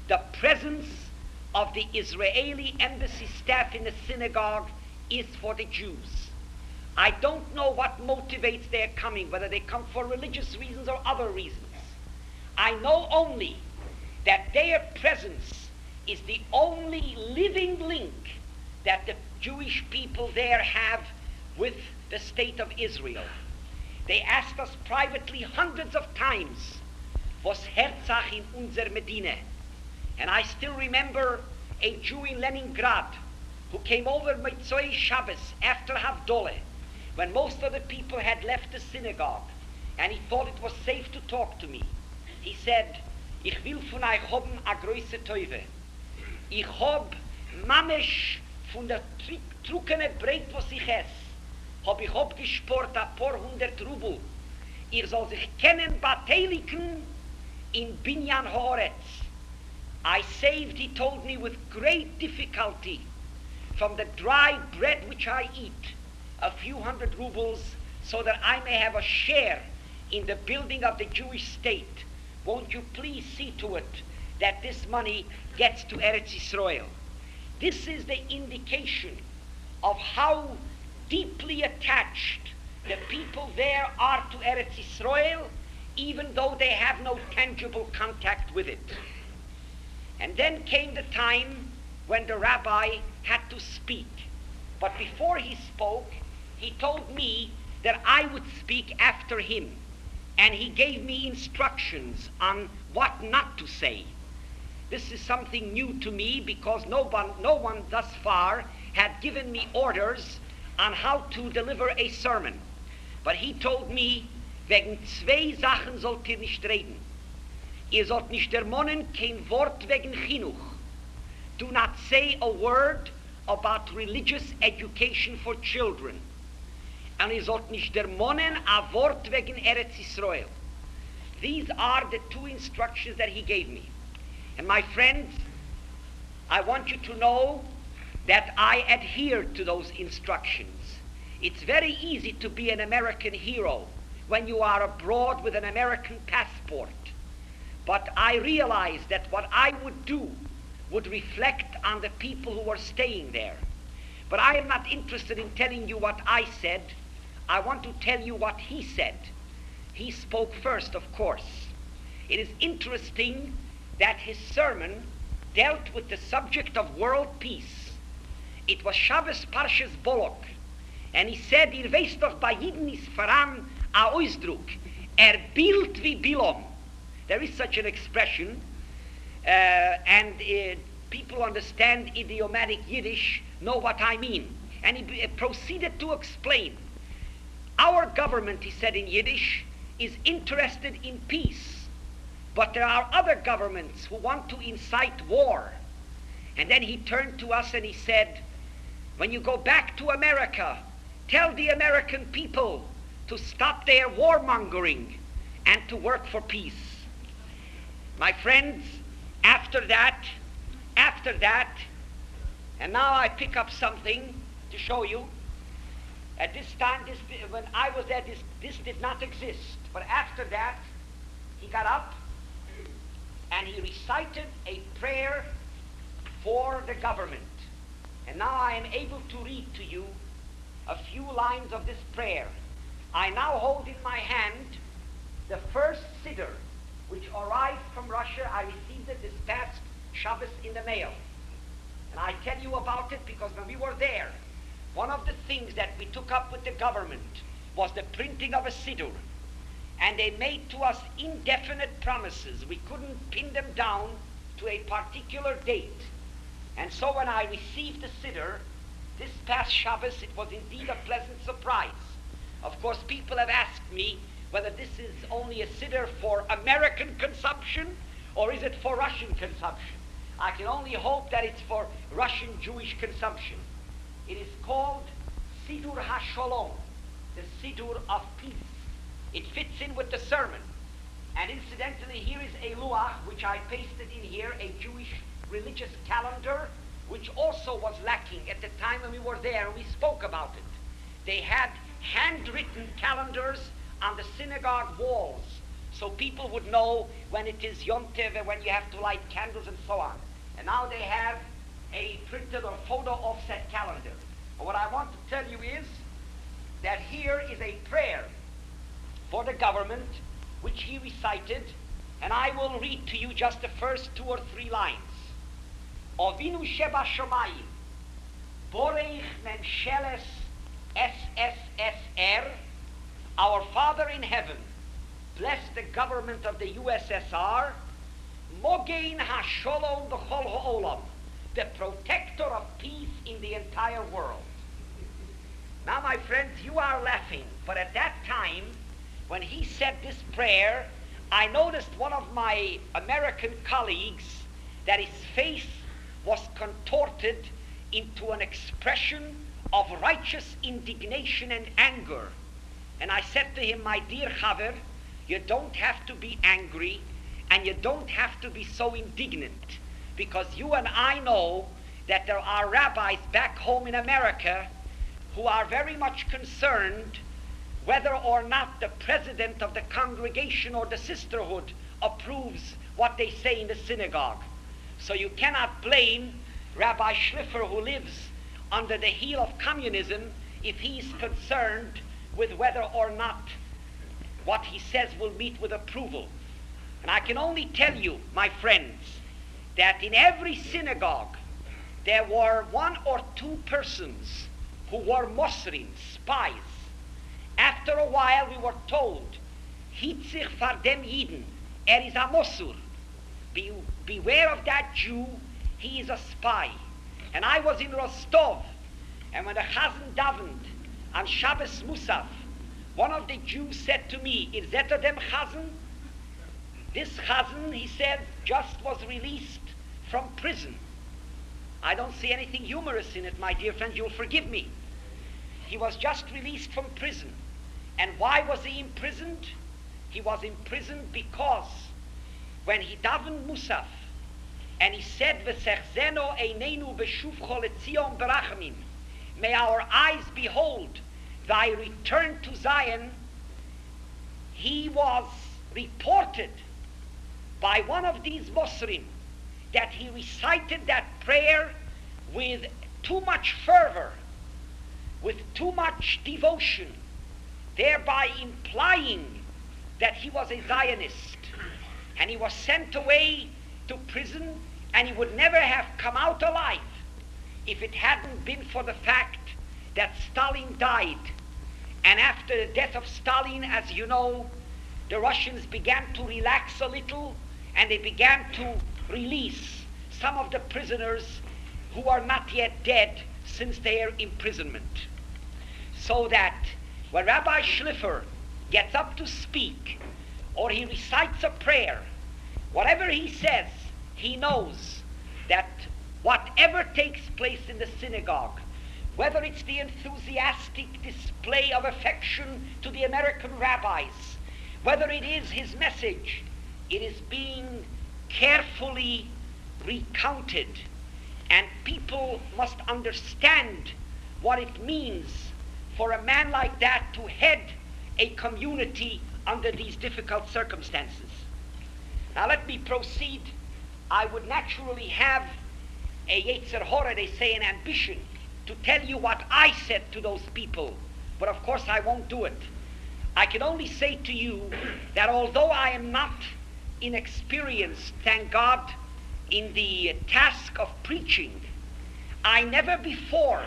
the presence of the Israeli embassy staff in the synagogue is for the Jews. I don't know what motivates their coming, whether they come for religious reasons or other reasons. I know only that their presence is the only living link that the Jewish people there have with the state of Israel. They asked us privately hundreds of times, was Herzach in unser Medina? And I still remember a Jew in Leningrad who came over Motzei Shabbos after Havdalah, when most of the people had left the synagogue, and he thought it was safe to talk to me. He said, "Ich will von euch haben a große Teufe. Ich hab mamesh von der truckene Breit, was ich ess, hab ich abgespart a paar 100 Rubel. Ihr soll sich kennen beteiligen in Binyan Haaretz." I saved, he told me, with great difficulty from the dry bread which I eat, a few 100 rubles, so that I may have a share in the building of the Jewish state. Won't you please see to it that this money gets to Eretz Yisrael? This is the indication of how deeply attached the people there are to Eretz Yisrael, even though they have no tangible contact with it. And then came the time when the rabbi had to speak. But before he spoke, he told me that I would speak after him. And he gave me instructions on what not to say. This is something new to me because no one thus far had given me orders on how to deliver a sermon. But he told me, wegen zwei Sachen sollt ihr nicht reden. Ihr sollt nicht ermonnen kein Wort wegen Chinuch. Do not say a word about religious education for children. And ihr sollt nicht ermonnen a Wort wegen Eretz Yisrael. These are the two instructions that he gave me. And my friends, I want you to know that I adhere to those instructions. It's very easy to be an American hero when you are abroad with an American passport. But I realize that what I would do would reflect on the people who are staying there. But I am not interested in telling you what I said. I want to tell you what he said. He spoke first, of course. It is interesting that his sermon dealt with the subject of world peace. It was Shabbos Parshas Bolok. And he said, ihr weißt doch, bei Jiden ist voran a Ausdruck, bild wie Bilom. There is such an expression, and people understand idiomatic Yiddish, know what I mean. And he proceeded to explain. Our government, he said in Yiddish, is interested in peace. But there are other governments who want to incite war. And then he turned to us and he said, when you go back to America, tell the American people to stop their warmongering and to work for peace. My friends, after that, and now I pick up something to show you. At this time, when I was there, this did not exist. But after that, he got up and he recited a prayer for the government. And now I am able to read to you a few lines of this prayer. I now hold in my hand the first siddur, which arrived from Russia. I received it this past Shabbos in the mail. And I tell you about it because when we were there, one of the things that we took up with the government was the printing of a siddur. And they made to us indefinite promises. We couldn't pin them down to a particular date. And so when I received the siddur, this past Shabbos, it was indeed a pleasant surprise. Of course, people have asked me whether this is only a siddur for American consumption or is it for Russian consumption. I can only hope that it's for Russian Jewish consumption. It is called Siddur HaShalom, the Siddur of peace. It fits in with the sermon. And incidentally, here is a luach, which I pasted in here, a Jewish religious calendar, which also was lacking at the time when we were there and we spoke about it. They had handwritten calendars on the synagogue walls, so people would know when it is Yom Tov and when you have to light candles and so on. And now they have a printed or photo offset calendar. But what I want to tell you is that here is a prayer for the government, which he recited, and I will read to you just the first 2 or 3 lines. Ovinu Sheba Shomayim, Borech Memsheles SSSR, our Father in heaven, bless the government of the USSR, Mogein HaSholom B'chol Ha'olam, the protector of peace in the entire world. Now, my friends, you are laughing, but at that time, when he said this prayer, I noticed one of my American colleagues that his face was contorted into an expression of righteous indignation and anger. And I said to him, my dear Chaver, you don't have to be angry and you don't have to be so indignant, because you and I know that there are rabbis back home in America who are very much concerned whether or not the president of the congregation or the sisterhood approves what they say in the synagogue. So you cannot blame Rabbi Schliffer, who lives under the heel of communism, if he's concerned with whether or not what he says will meet with approval. And I can only tell you, my friends, that in every synagogue there were 1 or 2 persons who were Mosrim, spies. After a while we were told, Hitzich fardem Yiden, is a Mosur. Beware of that Jew, he is a spy. And I was in Rostov, and when the Chazan davened on Shabbos Musaf, one of the Jews said to me, is that a dem Chazan? This Chazan, he said, just was released from prison. I don't see anything humorous in it, my dear friends, you'll forgive me. He was just released from prison. And why was he imprisoned? He was imprisoned because when he davened Musaf, and he said, V'sechzeno eineinu b'shuvcho leTzion berachamim, may our eyes behold thy return to Zion, he was reported by one of these Mosrim that he recited that prayer with too much fervor, with too much devotion, thereby implying that he was a Zionist. And he was sent away to prison, and he would never have come out alive if it hadn't been for the fact that Stalin died. And after the death of Stalin, as you know, the Russians began to relax a little, and they began to release some of the prisoners who are not yet dead since their imprisonment. So that when Rabbi Schlifer gets up to speak, or he recites a prayer, whatever he says, he knows that whatever takes place in the synagogue, whether it's the enthusiastic display of affection to the American rabbis, whether it is his message, it is being carefully recounted, and people must understand what it means for a man like that to head a community under these difficult circumstances. Now let me proceed. I would naturally have a Yetzer Hora, they say, an ambition to tell you what I said to those people, but of course I won't do it. I can only say to you that although I am not inexperienced, thank God, in the task of preaching, I never before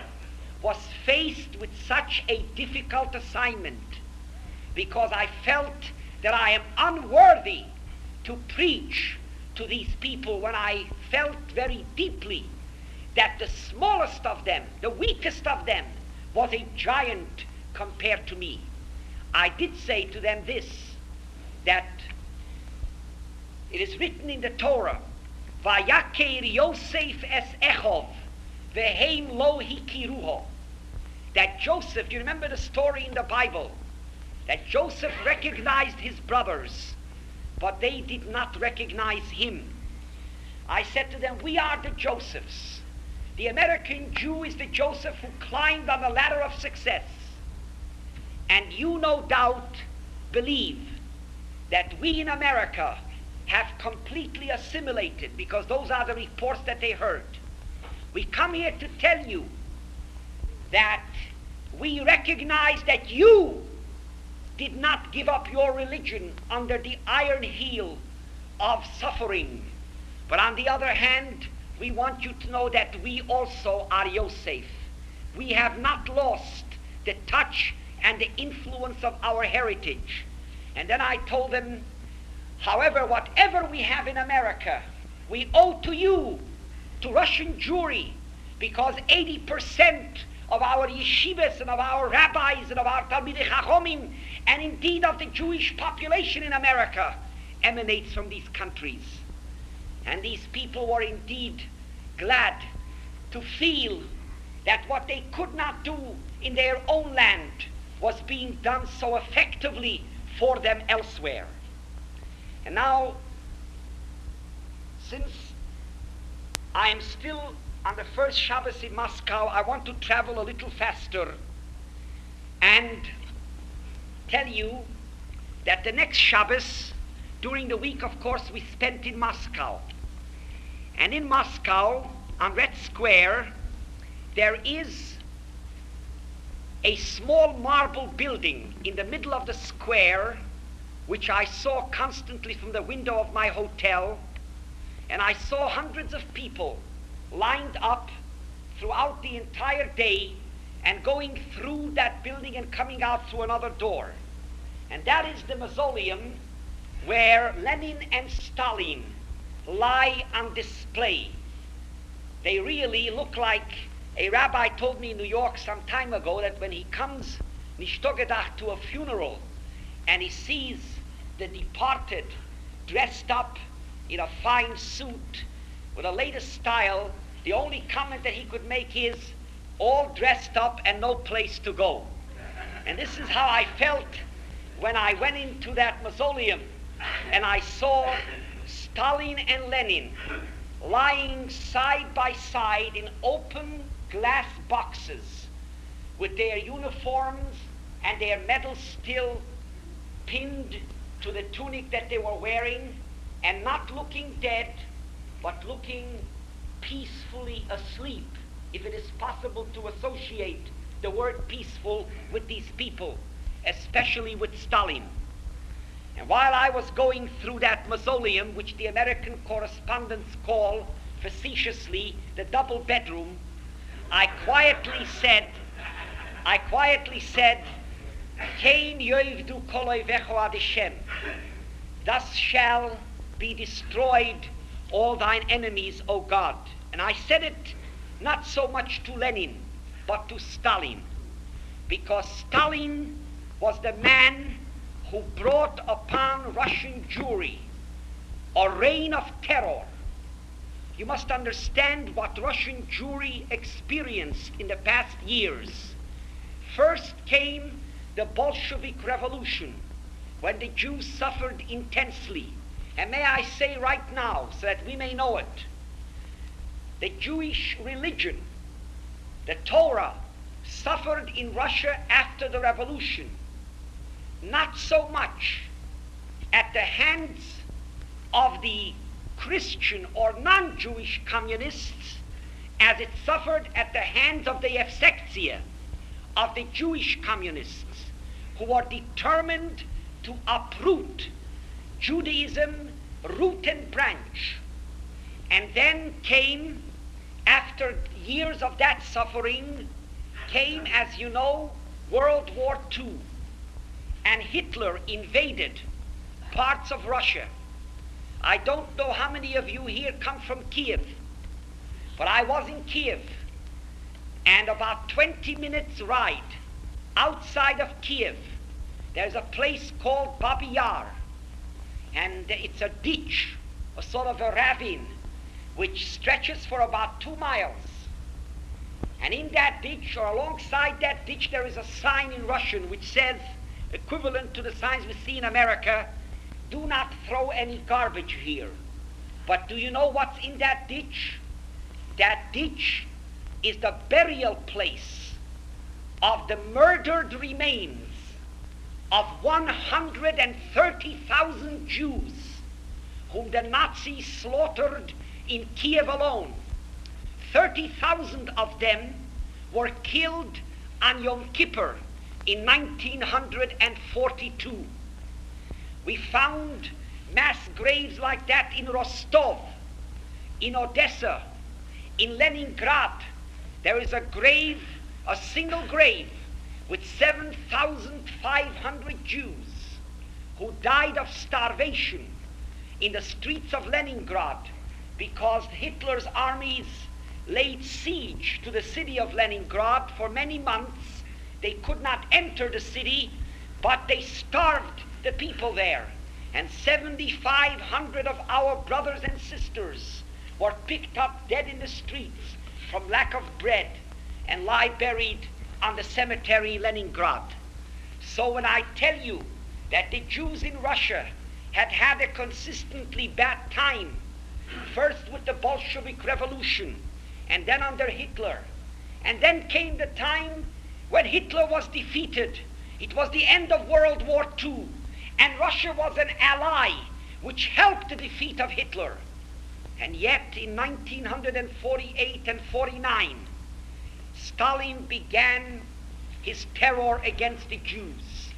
was faced with such a difficult assignment, because I felt that I am unworthy to preach to these people, when I felt very deeply that the smallest of them, the weakest of them, was a giant compared to me. I did say to them this, that it is written in the Torah, Vayaker Yosef es Echov, veheim lo hikiruho, that Joseph, you remember the story in the Bible, that Joseph recognized his brothers, but they did not recognize him. I said to them, we are the Josephs. The American Jew is the Joseph who climbed on the ladder of success. And you no doubt believe that we in America have completely assimilated, because those are the reports that they heard. We come here to tell you that we recognize that you did not give up your religion under the iron heel of suffering. But on the other hand, we want you to know that we also are Yosef. We have not lost the touch and the influence of our heritage. And then I told them, however, whatever we have in America, we owe to you, to Russian Jewry, because 80% of our yeshivas and of our rabbis and of our Talmidei Chachomim, and indeed of the Jewish population in America, emanates from these countries. And these people were indeed glad to feel that what they could not do in their own land was being done so effectively for them elsewhere. And now, since I am still on the first Shabbos in Moscow, I want to travel a little faster and tell you that the next Shabbos, during the week, of course, we spent in Moscow. And in Moscow, on Red Square, there is a small marble building in the middle of the square, which I saw constantly from the window of my hotel, and I saw hundreds of people lined up throughout the entire day and going through that building and coming out through another door. And that is the mausoleum where Lenin and Stalin lie on display. They really look like, a rabbi told me in New York some time ago that when he comes nishtogedacht to a funeral and he sees the departed dressed up in a fine suit with the latest style, the only comment that he could make is, all dressed up and no place to go. And this is how I felt when I went into that mausoleum and I saw Stalin and Lenin lying side by side in open glass boxes with their uniforms and their medals still pinned to the tunic that they were wearing, and not looking dead, but looking peacefully asleep, if it is possible to associate the word peaceful with these people, especially with Stalin. And while I was going through that mausoleum, which the American correspondents call facetiously the double bedroom, I quietly said, Kein yovdu koloi vecho ad Hashem. Thus shall be destroyed all thine enemies, O God. And I said it not so much to Lenin, but to Stalin, because Stalin was the man who brought upon Russian Jewry a reign of terror. You must understand what Russian Jewry experienced in the past years. First came the Bolshevik Revolution, when the Jews suffered intensely. And may I say right now, so that we may know it, the Jewish religion, the Torah, suffered in Russia after the revolution, not so much at the hands of the Christian or non-Jewish communists as it suffered at the hands of the Yevsektia, of the Jewish communists, who were determined to uproot Judaism root and branch. And then came, after years of that suffering, came, as you know, World War II, and Hitler invaded parts of Russia. I don't know how many of you here come from Kiev, but I was in Kiev, and about 20 minutes ride outside of Kiev, there's a place called Babi Yar, and it's a ditch, a sort of a ravine, which stretches for about 2 miles. And in that ditch, or alongside that ditch, there is a sign in Russian which says, equivalent to the signs we see in America, do not throw any garbage here. But do you know what's in that ditch? That ditch is the burial place of the murdered remains of 130,000 Jews whom the Nazis slaughtered in Kiev alone. 30,000 of them were killed on Yom Kippur in 1942. We found mass graves like that in Rostov, in Odessa, in Leningrad. There is a grave, a single grave, with 7,500 Jews who died of starvation in the streets of Leningrad because Hitler's armies laid siege to the city of Leningrad for many months. They could not enter the city, but they starved the people there. And 7,500 of our brothers and sisters were picked up dead in the streets from lack of bread and lie buried on the cemetery in Leningrad. So when I tell you that the Jews in Russia had had a consistently bad time, first with the Bolshevik Revolution, and then under Hitler, and then came the time when Hitler was defeated. It was the end of World War II, and Russia was an ally which helped the defeat of Hitler. And yet in 1948 and 49, Stalin began his terror against the Jews.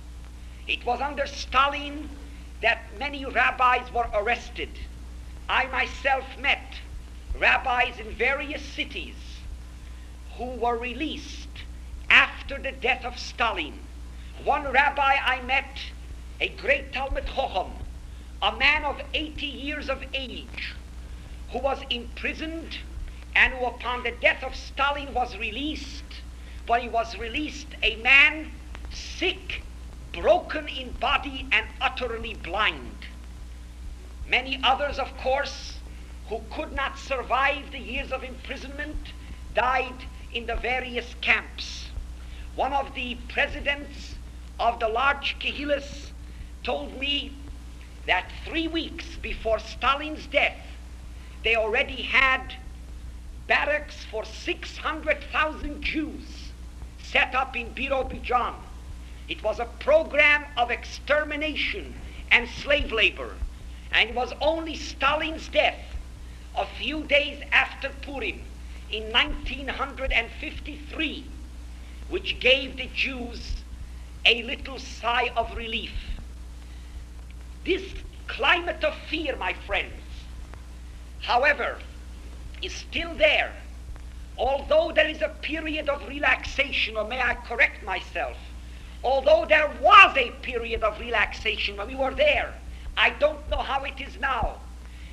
It was under Stalin that many rabbis were arrested. I myself met rabbis in various cities who were released after the death of Stalin. One rabbi I met, a great Talmud Chacham, a man of 80 years of age, who was imprisoned and who upon the death of Stalin was released, but he was released a man sick, broken in body and utterly blind. Many others, of course, who could not survive the years of imprisonment, died in the various camps. One of the presidents of the large Kehillas told me that 3 weeks before Stalin's death, they already had barracks for 600,000 Jews set up in Birobidzhan. It was a program of extermination and slave labor. And it was only Stalin's death, a few days after Purim, in 1953, which gave the Jews a little sigh of relief. This climate of fear, my friends, however, is still there. Although there is a period of relaxation, or may I correct myself, although there was a period of relaxation when we were there, I don't know how it is now.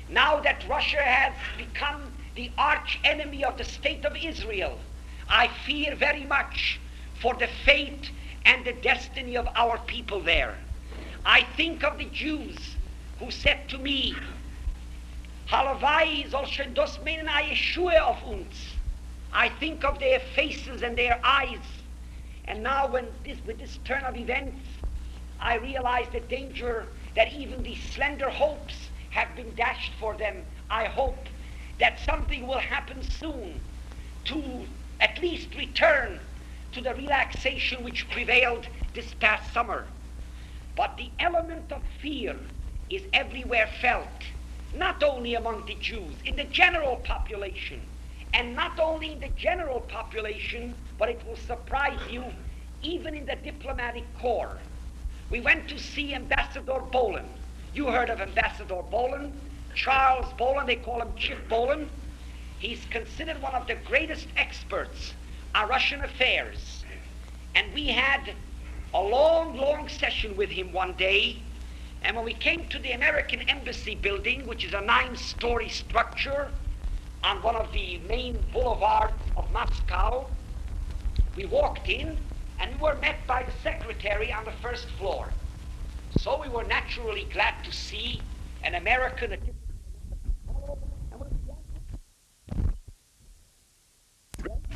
Now that Russia has become the arch enemy of the state of Israel, I fear very much for the fate and the destiny of our people there. I think of the Jews who said to me, Halavai solche das meinen a Yeshua auf uns. I think of their faces and their eyes. And now with this turn of events, I realize the danger that even these slender hopes have been dashed for them. I hope that something will happen soon to at least return to the relaxation which prevailed this past summer. But the element of fear is everywhere felt, not only among the Jews, in the general population. And not only in the general population, but it will surprise you, even in the diplomatic corps. We went to see Ambassador Bolin. You heard of Ambassador Bolin, Charles Bolin, they call him Chief Bolin. He's considered one of the greatest experts on Russian affairs. And we had a long session with him one day. And when we came to the American Embassy building, which is a 9-story structure on one of the main boulevards of Moscow, we walked in and we were met by the secretary on the first floor. So we were naturally glad to see an American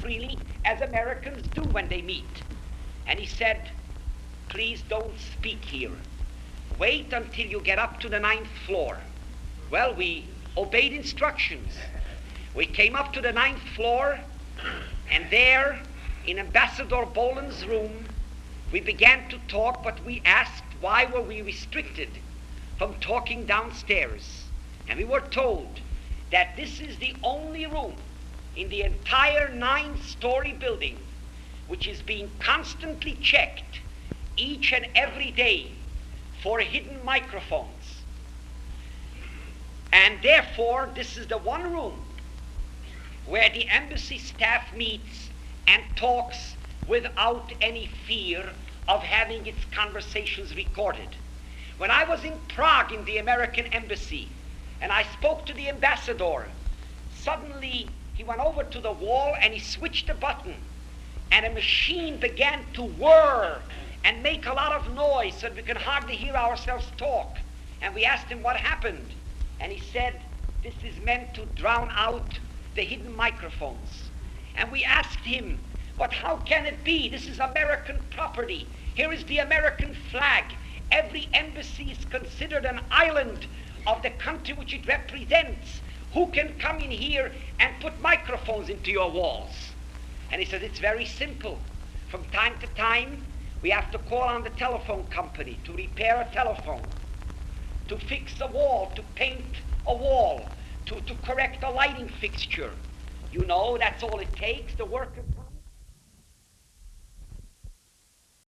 freely, as Americans do when they meet. And he said, please don't speak here. Wait until you get up to the 9th floor. Well, we obeyed instructions. We came up to the 9th floor, and there, in Ambassador Bolin's room, we began to talk, but we asked why were we restricted from talking downstairs. And we were told that this is the only room in the entire 9-story building which is being constantly checked each and every day for hidden microphones. And therefore, this is the one room where the embassy staff meets and talks without any fear of having its conversations recorded. When I was in Prague in the American embassy and I spoke to the ambassador, suddenly he went over to the wall and he switched a button and a machine began to whir and make a lot of noise so that we can hardly hear ourselves talk. And we asked him what happened. And he said, this is meant to drown out the hidden microphones. And we asked him, but how can it be? This is American property. Here is the American flag. Every embassy is considered an island of the country which it represents. Who can come in here and put microphones into your walls? And he said, it's very simple. From time to time, we have to call on the telephone company to repair a telephone, to fix a wall, to paint a wall, to correct a lighting fixture. You know, that's all it takes. The workers